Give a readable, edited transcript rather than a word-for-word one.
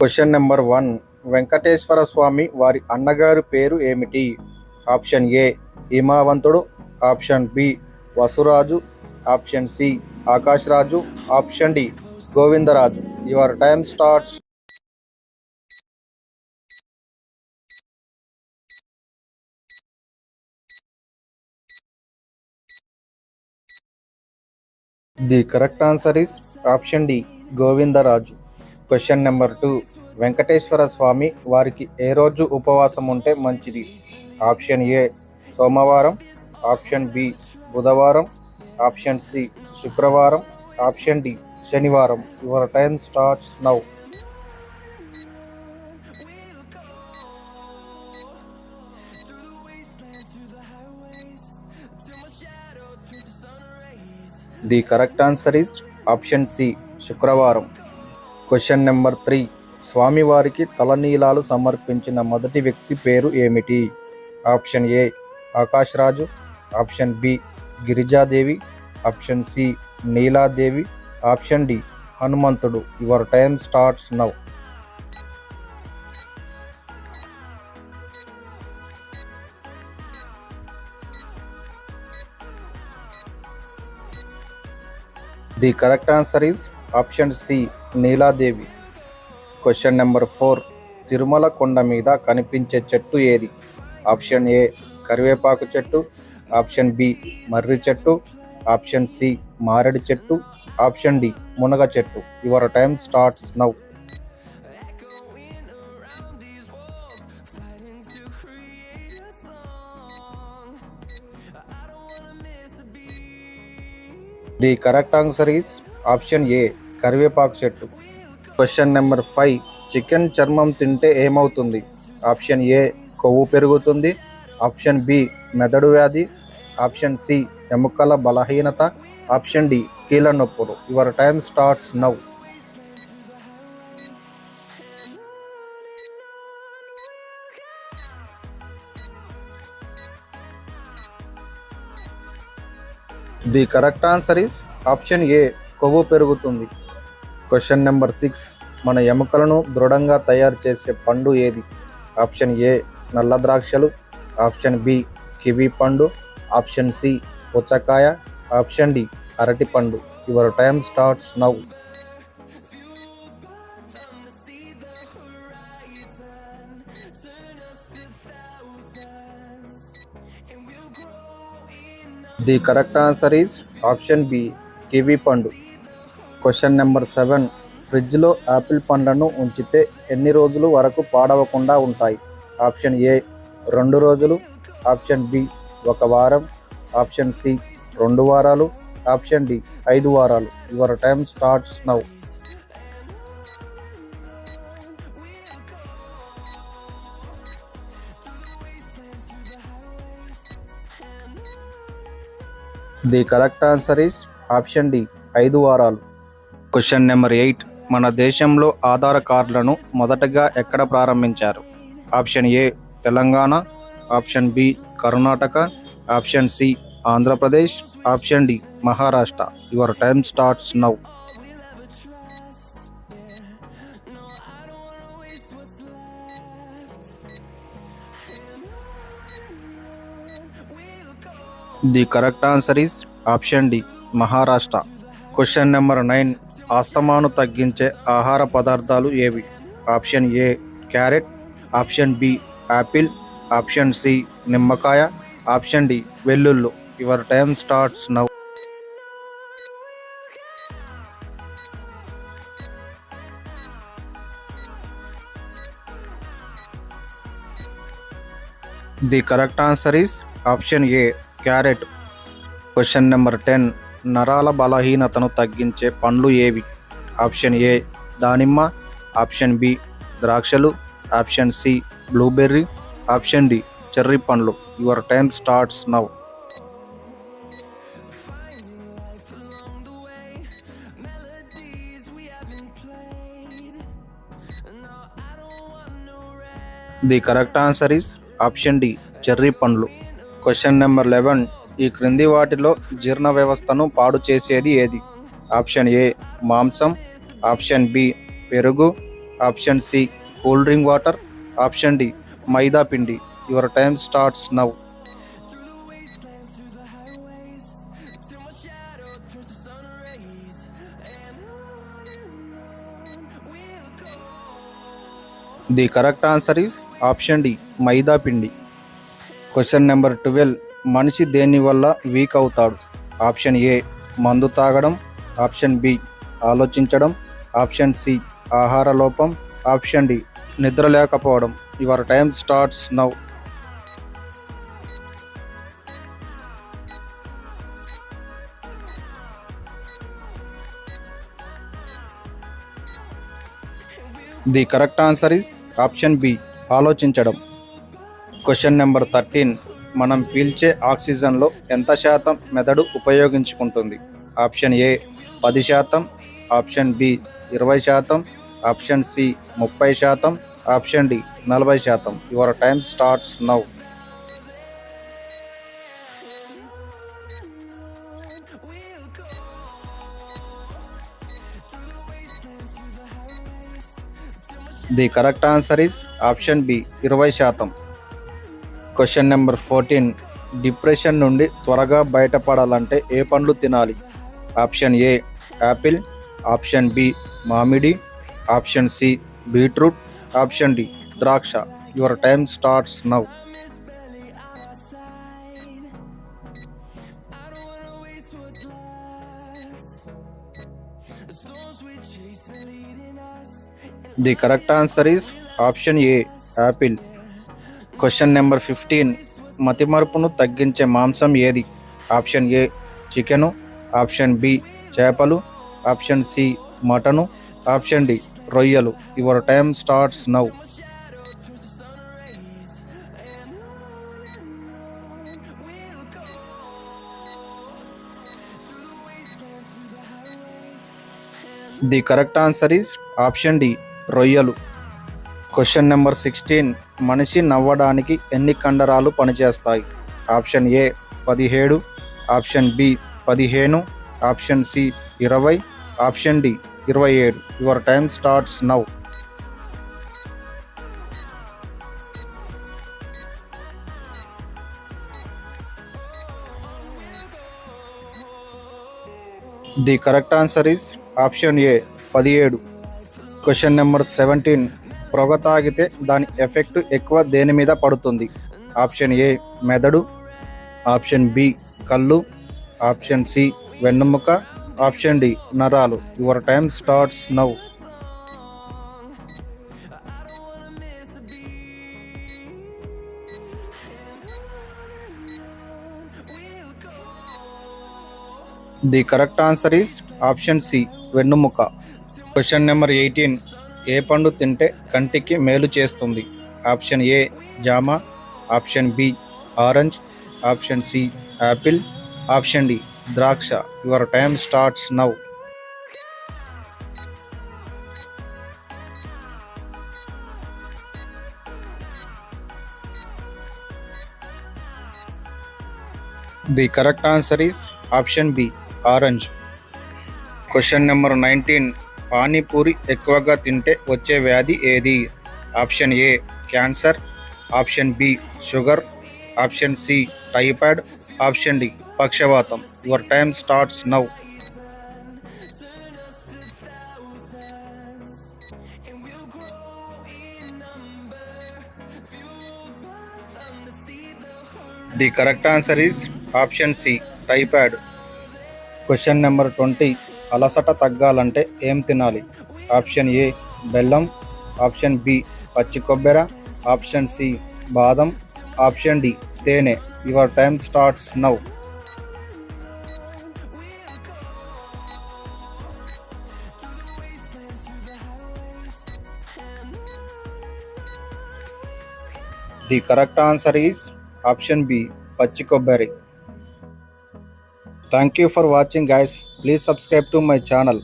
Question number 1. Venkateswara స్వామి వారి అన్నగారి పేరు ఏమిటి? Option A Himavantudu, option B Vasuraju, option C Akash Raju, option D Govindaraju. Your time starts. The correct answer is option D Govindaraju. Question number 2. Venkateswara Swami వారికి ఏ రోజు ఉపవాసం ఉంటే మంచిది? ఆప్షన్ ఏ సోమవారం, ఆప్షన్ బి బుధవారం, ఆప్షన్ సి శుక్రవారం, ఆప్షన్ డి శనివారం. Your time starts now. The correct answer is option C శుక్రవారం. Question number 3. స్వామివారికి తలనీలాలు సమర్పించిన మొదటి వ్యక్తి పేరు ఏమిటి? Option A Akash Raju, option B Girijadevi, option C Niladevi, option D హనుమంతుడు. Your time starts now. The correct answer is option C Niladevi. Question number 4. Tirumala కొండ మీద కనిపించే చెట్టు ఏది? ఆప్షన్ ఏ కరివేపాకు చెట్టు, ఆప్షన్ బి మర్రి చెట్టు, ఆప్షన్ సి మారేడు చెట్టు, ఆప్షన్ డి మునగ చెట్టు. Your time starts now. The correct answer is option ఏ కరివేపాకు చెట్టు. Question number 5. చికెన్ చర్మం తింటే ఏమవుతుంది? ఆప్షన్ ఏ కొవ్వు పెరుగుతుంది, ఆప్షన్ బి మెదడు వ్యాధి, ఆప్షన్ సి ఎముకల బలహీనత, ఆప్షన్ డి కీళ్ళ నొప్పులు. Your time starts now. The correct answer is option ఏ కొవ్వు పెరుగుతుంది. Question number 6. మన ఎముకలను దృఢంగా తయారు చేసే పండు ఏది? ఆప్షన్ ఏ నల్ల ద్రాక్షలు, ఆప్షన్ బి కివి పండు, ఆప్షన్ సి పుచ్చకాయ, ఆప్షన్ డి అరటి పండు. Your time starts now. The correct answer is option B kiwi పండు. Question number 7. ఫ్రిడ్జ్లో యాపిల్ పండ్లను ఉంచితే ఎన్ని రోజులు వరకు పాడవకుండా ఉంటాయి? ఆప్షన్ ఏ 2 రోజులు, ఆప్షన్ బి 1 వారం, ఆప్షన్ సి 2 వారాలు, ఆప్షన్ డి 5 వారాలు. Your time starts now. The correct answer is option D 5 వారాలు. Question number 8. మన దేశంలో ఆధార్ కార్డులను మొదటగా ఎక్కడ ప్రారంభించారు? Option A Telangana, option B Karnataka, option C Andhra Pradesh, option D Maharashtra. Your time starts now. The correct answer is option D Maharashtra. Question number 9. ఆస్తమాను తగ్గించే ఆహార పదార్థాలు ఏవి? Option A carrot, option B apple, option C నిమ్మకాయ, ఆప్షన్ డి వెల్లుల్లి. Your time starts now. The correct answer is option A carrot. Question number 10. నరాల బలహీనతను తగ్గించే పండ్లు ఏవి? ఆప్షన్ ఏ దానిమ్మ, ఆప్షన్ బి ద్రాక్షలు, option C blueberry, option D cherry పండ్లు. Your time starts now. The correct answer is option D cherry పండ్లు. Question number 11. ఈ క్రింది వాటిలో జీర్ణ వ్యవస్థను పాడు చేసేది ఏది? ఆప్షన్ ఏ మాంసం, ఆప్షన్ బి పెరుగు, option C cool drink water, option D maida పిండి. Your time starts now. The correct answer is option D maida పిండి. Question number 12. మనిషి దేని వల్ల వీక్ అవుతాడు? ఆప్షన్ ఏ మందు తాగడం, ఆప్షన్ బి ఆలోచించడం, ఆప్షన్ సి ఆహార లోపం, ఆప్షన్ డి నిద్ర లేకపోవడం. Your time starts now. The correct answer is option B ఆలోచించడం. Question number 13. మనం పీల్చే ఆక్సిజన్లో ఎంత శాతం మెదడు ఉపయోగించుకుంటుంది? Option A 10%, option B 20%, option C 30%, option D 40%. Your time starts now. The correct answer is option B 20%. Question number 14. Depression నుండి త్వరగా బయటపడాలంటే ఏ పండ్లు తినాలి? Option A apple, option B మామిడి, option C beetroot, option D ద్రాక్ష. Your time starts now. The correct answer is option A apple. Question number 15. మతిమరుపును తగ్గించే మాంసం ఏది? Option A chicken, option B చేపలు, option C mutton, option D రొయ్యలు. Your time starts now. The correct answer is option D రొయ్యలు. Question number 16. మనిషి నవ్వడానికి ఎన్ని కండరాలు పనిచేస్తాయి? Option A 17, option B 15, option C 20, option D 27. Your time starts now. The correct answer is option A 17. Question number 17. పొగ తాగితే దాని effect ఎక్కువ దేని మీద పడుతుంది? ఆప్షన్ ఏ మెదడు, ఆప్షన్ బి కళ్ళు, ఆప్షన్ సి వెన్నుముక, ఆప్షన్ డి నరాలు. Your time starts now. The correct answer is option C వెన్నుముక. Question number 18. ఏ పండు తింటే కంటికి మేలు చేస్తుంది? ఆప్షన్ ఏ జామ, option B orange, option C apple, option D ద్రాక్ష. Your time starts now. The correct answer is option B orange. Question number 19. Panipuri ఎక్కువగా తింటే వచ్చే వ్యాధి ఏది? Option A cancer, option B sugar, option C typhoid, option D పక్షవాతం. Your time starts now. The correct answer is option C typhoid. Question number 20. అలసట తగ్గాలంటే ఏం తినాలి? ఆప్షన్ ఏ బెల్లం, ఆప్షన్ బి పచ్చి కొబ్బెర, ఆప్షన్ సి బాదం, ఆప్షన్ డి తేనె. Your time starts now. The correct answer is option B పచ్చి కొబ్బరి. Thank you for watching guys. Please subscribe to my channel.